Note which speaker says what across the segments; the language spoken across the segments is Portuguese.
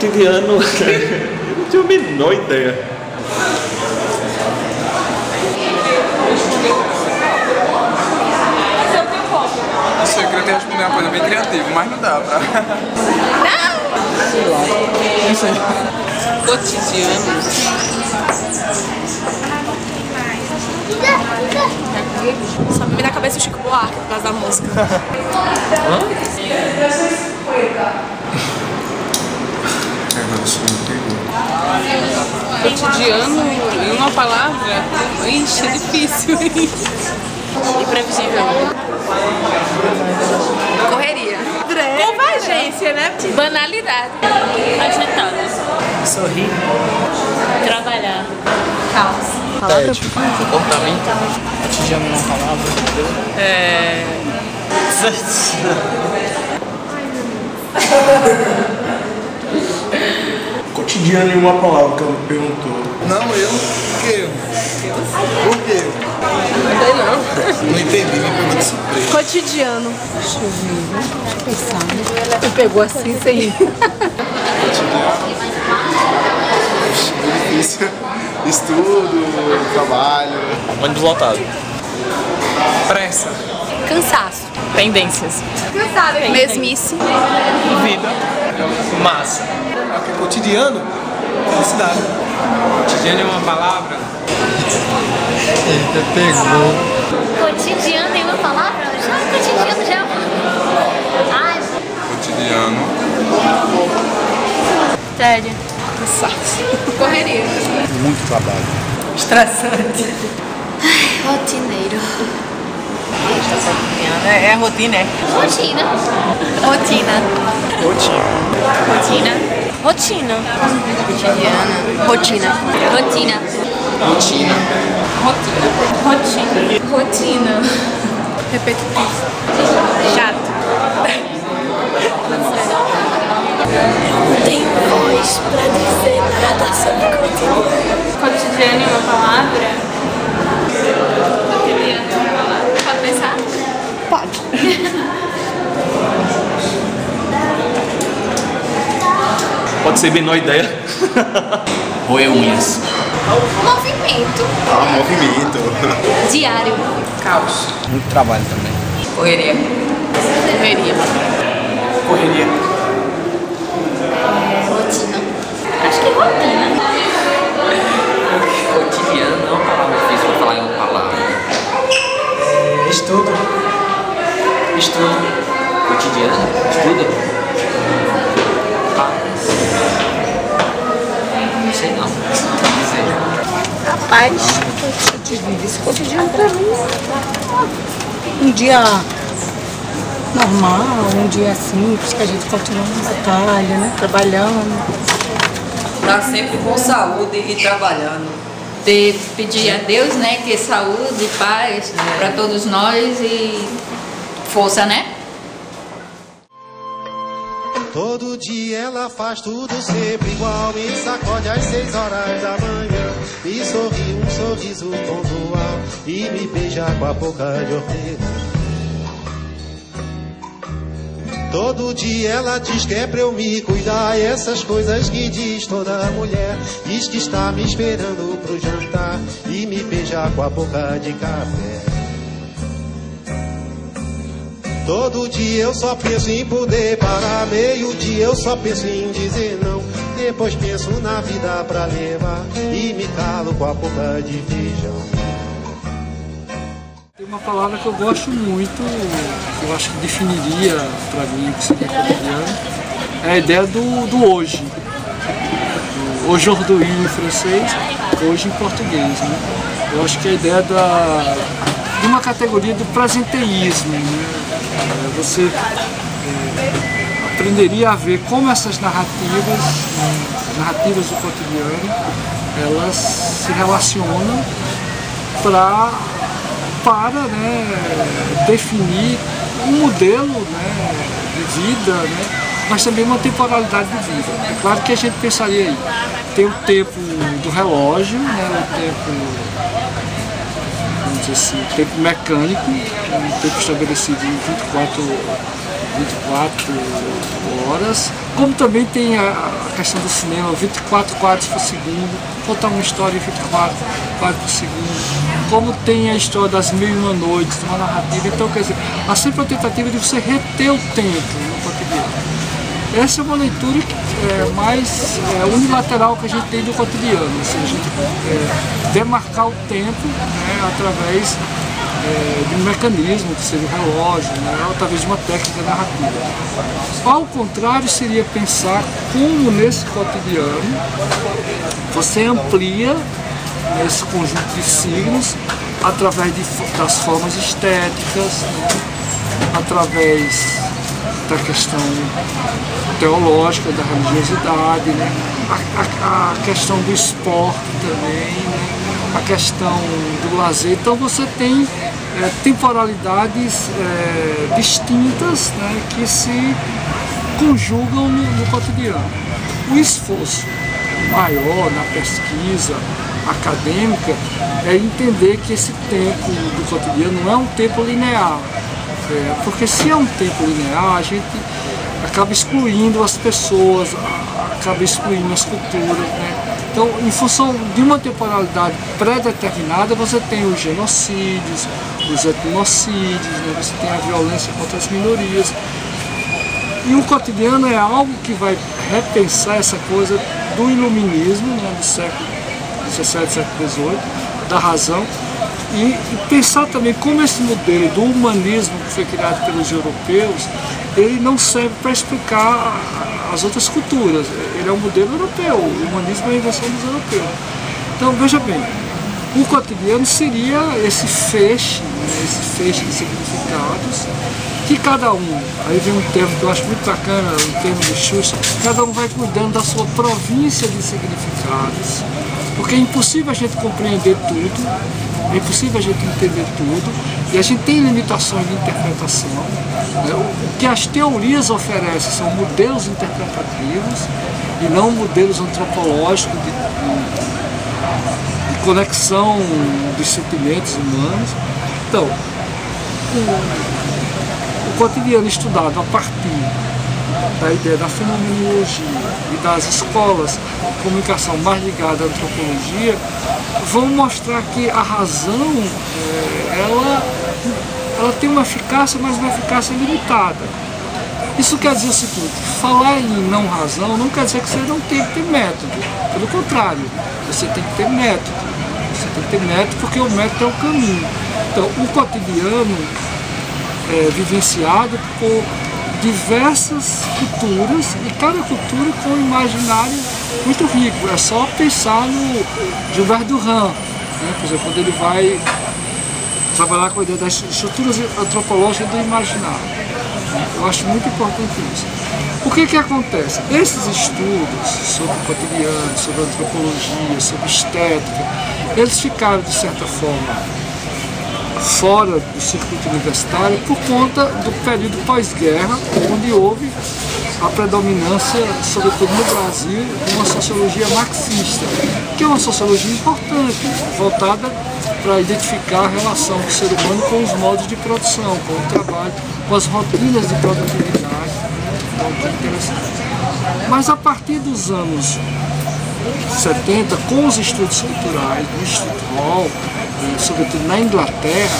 Speaker 1: Cotidiano, eu não tenho a menor ideia.
Speaker 2: Não sei, eu queria responder uma coisa bem criativa, mas não dá pra... Não! Sei lá, não sei.
Speaker 3: Cotidiano. Só me vem na cabeça o Chico Buarque por causa da música. Cotidiano em uma palavra? Ixi, é difícil. Imprevisível. Correria. Convergência, né? Banalidade.
Speaker 4: Agitado.
Speaker 5: Sorrir.
Speaker 4: Trabalhar.
Speaker 3: Caos.
Speaker 2: Tédio. Comportamento.
Speaker 5: Cotidiano não palavra.
Speaker 6: Cotidiano em uma palavra que ela me perguntou.
Speaker 2: Não, eu? Por quê? Por quê? Não entendi, me pegou de surpresa.
Speaker 3: Cotidiano. Deixa eu ver. Pensar. Me pegou assim sem.
Speaker 2: Cotidiano. Difícil. Estudo, trabalho.
Speaker 1: Ônibus lotado.
Speaker 2: Pressa.
Speaker 3: Cansaço.
Speaker 4: Pendências.
Speaker 3: Cansado. Mesmice.
Speaker 5: Vida. Massa.
Speaker 6: Cotidiano? Felicidade.
Speaker 5: Cotidiano é uma palavra?
Speaker 2: Eita, pegou.
Speaker 4: Cotidiano em uma palavra? Já cotidiano já. Ai.
Speaker 2: Cotidiano.
Speaker 4: Tédio.
Speaker 3: Correria.
Speaker 6: Muito trabalho.
Speaker 3: Estressante.
Speaker 4: Rotineiro.
Speaker 3: É rotina, é?
Speaker 4: Rotina.
Speaker 3: Rotina.
Speaker 4: Rotina. Rotina.
Speaker 3: Cotidiana. Rotina.
Speaker 4: Rotina.
Speaker 2: Rotina.
Speaker 4: Rotina. Rotina.
Speaker 3: Repetitivo.
Speaker 4: Chato. Não tenho voz pra dizer nada sobre cotidiano. Cotidiano é uma palavra? Cotidiano é uma palavra. Pode pensar?
Speaker 3: Pode.
Speaker 1: Pode ser menor ideia.
Speaker 5: Roer unhas.
Speaker 4: Movimento.
Speaker 2: Movimento.
Speaker 4: Diário.
Speaker 3: Caos.
Speaker 5: Muito trabalho também.
Speaker 3: Correria. Correria.
Speaker 6: Correria.
Speaker 4: Rotina. Acho que rotina.
Speaker 5: Cotidiano não é uma palavra difícil pra falar em uma palavra.
Speaker 6: Estudo.
Speaker 5: Cotidiano? Estudo? Não sei não.
Speaker 3: Rapaz, que vive esse cotidiano pra mim. Um dia normal, um dia simples, que a gente continua na batalha, né? Trabalhando.
Speaker 7: Tá sempre com saúde e trabalhando. Pedir a Deus, né, que saúde, paz para todos nós e força, né?
Speaker 8: Todo dia ela faz tudo sempre igual. Me sacode às 6 horas da manhã e sorri um sorriso pontual e me beija com a boca de orelha. Todo dia ela diz que é pra eu me cuidar, essas coisas que diz toda mulher. Diz que está me esperando pro jantar e me beija com a boca de café. Todo dia eu só penso em poder parar, meio-dia eu só penso em dizer não. Depois penso na vida pra levar e me calo com a boca de feijão.
Speaker 9: Tem uma palavra que eu gosto muito, que eu acho que definiria para mim o que seria cotidiano, é a ideia do hoje. Aujourd'hui em francês, hoje em português, né? Eu acho que a ideia de uma categoria do presenteísmo, né? Você aprenderia a ver como essas narrativas do cotidiano, elas se relacionam para né, definir um modelo, né, de vida, né, mas também uma temporalidade de vida. É claro que a gente pensaria aí, tem o tempo do relógio, né, o tempo, vamos temos esse tempo mecânico, um tempo estabelecido em 24 horas, como também tem a questão do cinema, 24 quadros por segundo, contar uma história em 24 quadros por segundo, como tem a história das 1001 noites, uma narrativa. Então, quer dizer, há sempre a tentativa de você reter o tempo no cotidiano. Essa é uma leitura mais unilateral que a gente tem do cotidiano, ou seja, a gente demarcar o tempo, né, através de um mecanismo, que seja o relógio, né, através de uma técnica narrativa. Ao contrário, seria pensar como nesse cotidiano você amplia esse conjunto de signos através das formas estéticas, né, através da questão teológica, da religiosidade, né? A questão do esporte também, né? A questão do lazer. Então você tem temporalidades distintas, né? Que se conjugam no cotidiano. O esforço maior na pesquisa acadêmica é entender que esse tempo do cotidiano não é um tempo linear. Porque se é um tempo linear, a gente acaba excluindo as pessoas, acaba excluindo as culturas, né? Então, em função de uma temporalidade pré-determinada, você tem os genocídios, os etnocídios, né? Você tem a violência contra as minorias. E o cotidiano é algo que vai repensar essa coisa do iluminismo, né? Do século XVII, século XVIII, da razão, e pensar também como esse modelo do humanismo que foi criado pelos europeus, ele não serve para explicar as outras culturas. Ele é um modelo europeu, o humanismo é a invenção dos europeus. Então, veja bem, o cotidiano seria esse feixe, né, esse feixe de significados, que cada um, aí vem um termo que eu acho muito bacana, o termo de Xuxa, cada um vai cuidando da sua província de significados, porque é impossível a gente compreender tudo, é impossível a gente entender tudo, e a gente tem limitações de interpretação. Né? O que as teorias oferecem são modelos interpretativos e não modelos antropológicos de conexão dos sentimentos humanos. Então, o cotidiano estudado a partir da ideia da fenomenologia e das escolas de comunicação mais ligadas à antropologia vão mostrar que a razão ela tem uma eficácia, mas uma eficácia limitada. Isso quer dizer o seguinte: falar em não razão não quer dizer que você não tem que ter método. Pelo contrário, você tem que ter método. Você tem que ter método porque o método é o caminho. Então, o cotidiano é vivenciado por diversas culturas, e cada cultura com um imaginário muito rico. É só pensar no Gilbert Durand, né? Por exemplo, quando ele vai trabalhar com a ideia das estruturas antropológicas do imaginário. Eu acho muito importante isso. O que acontece? Esses estudos sobre o cotidiano, sobre antropologia, sobre estética, eles ficaram, de certa forma, fora do circuito universitário por conta do período pós-guerra, onde houve a predominância, sobretudo no Brasil, de uma sociologia marxista, que é uma sociologia importante, voltada para identificar a relação do ser humano com os modos de produção, com o trabalho, com as rotinas de produtividade. Então, é interessante. Mas a partir dos anos 70, com os estudos culturais do Instituto Hall, sobretudo na Inglaterra,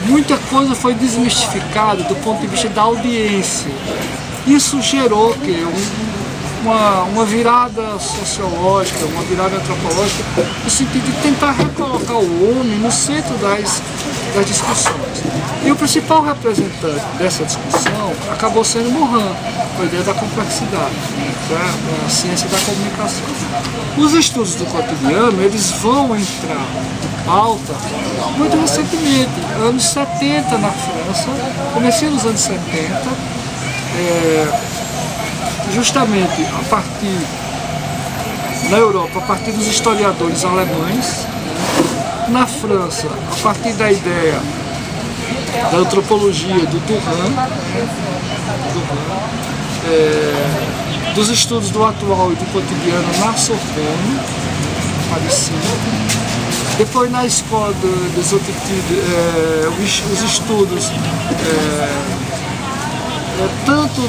Speaker 9: muita coisa foi desmistificada do ponto de vista da audiência. Isso gerou uma virada sociológica, uma virada antropológica, no sentido de tentar recolocar o homem no centro das discussões. E o principal representante dessa discussão acabou sendo Morin, com a ideia da complexidade, que é a ciência da comunicação. Os estudos do cotidiano, eles vão entrar em pauta muito recentemente, anos 70 na França, comecinho dos anos 70, justamente a partir, na Europa, a partir dos historiadores alemães, na França, a partir da ideia da antropologia do Durand, dos estudos do atual e do cotidiano na Sorbonne, Paris, Depois na escola des Études, os estudos tanto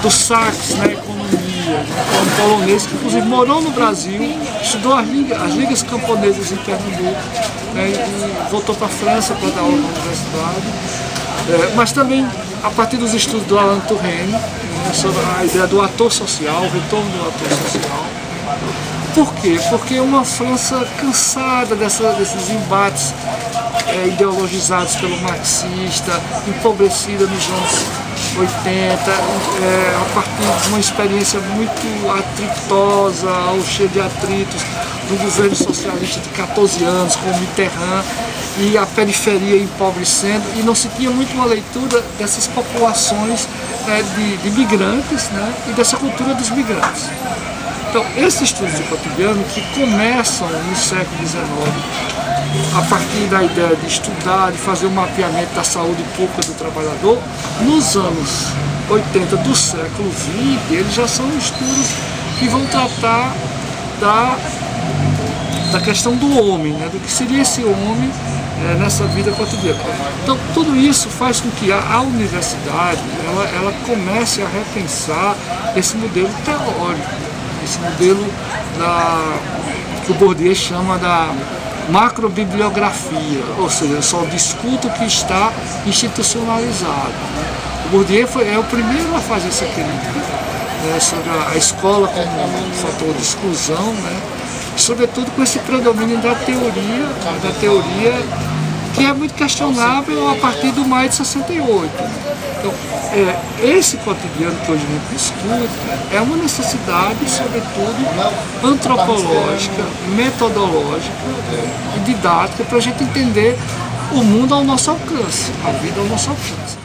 Speaker 9: do Sachs na economia, um polonês que inclusive morou no Brasil, estudou as ligas camponesas em Pernambuco, né, e voltou para a França para dar aula na universidade. Mas também a partir dos estudos do Alain Touraine, sobre a ideia do ator social, o retorno do ator social. Por quê? Porque uma França cansada desses embates ideologizados pelo marxista, empobrecida nos anos 80, a partir de uma experiência muito atritosa, ou cheia de atritos, do governo socialista de 14 anos, com o Mitterrand, e a periferia empobrecendo, e não se tinha muito uma leitura dessas populações de migrantes, né, e dessa cultura dos migrantes. Então, esses estudos de cotidiano que começam no século XIX, a partir da ideia de estudar, de fazer um mapeamento da saúde pública do trabalhador, nos anos 80 do século XX, eles já são estudos que vão tratar da questão do homem, né, do que seria esse homem nessa vida cotidiana. Então, tudo isso faz com que a universidade ela comece a repensar esse modelo teórico, esse modelo que o Bourdieu chama da macrobibliografia, ou seja, só discuto o que está institucionalizado. O Bourdieu é o primeiro a fazer essa crítica, né, sobre a escola como um fator de exclusão, né, sobretudo com esse predomínio da teoria que é muito questionável a partir do maio de 68. Então, esse cotidiano que hoje a gente discute é uma necessidade, sobretudo, antropológica, metodológica e didática para a gente entender o mundo ao nosso alcance, a vida ao nosso alcance.